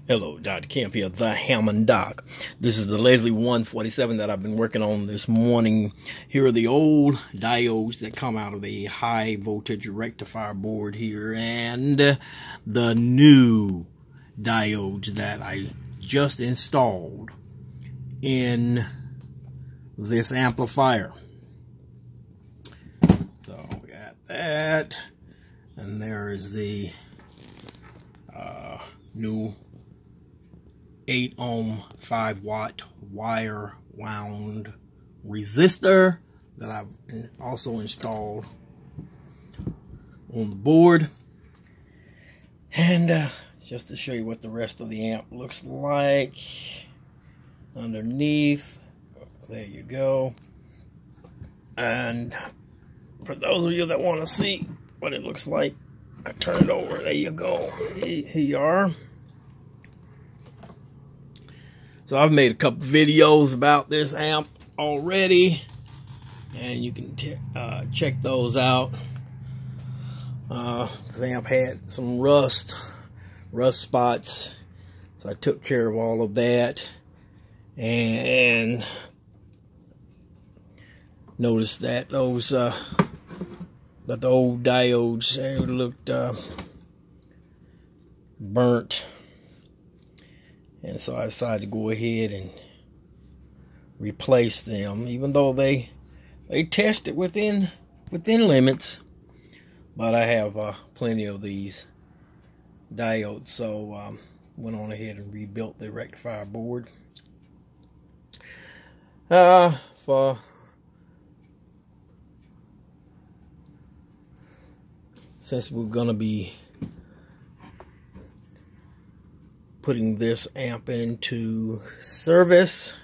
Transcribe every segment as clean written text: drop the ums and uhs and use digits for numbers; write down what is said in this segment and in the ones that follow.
Hello, Dr. Kemp here, the Hammond Doc. This is the Leslie 147 that I've been working on this morning. Here are the old diodes that come out of the high voltage rectifier board here, and the new diodes that I just installed in this amplifier. So we got that, and there is the new 8 ohm 5 watt wire wound resistor that I've also installed on the board. And just to show you what the rest of the amp looks like underneath, there you go. And for those of you that want to see what it looks like, I turn it over. There you go. Here you are. So I've made a couple videos about this amp already, and you can check those out. This amp had some rust spots, so I took care of all of that, and noticed that those that the old diodes, they looked burnt. And so I decided to go ahead and replace them, even though they tested within limits. But I have plenty of these diodes, so went on ahead and rebuilt the rectifier board. Since we're gonna be putting this amp into service,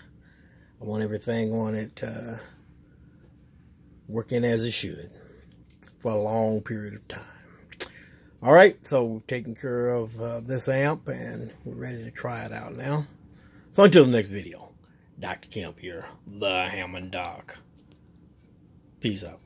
I want everything on it working as it should for a long period of time. All right, so we've taken care of this amp, and we're ready to try it out now. So until the next video, Dr. Kemp here, the Hammond Doc. Peace out.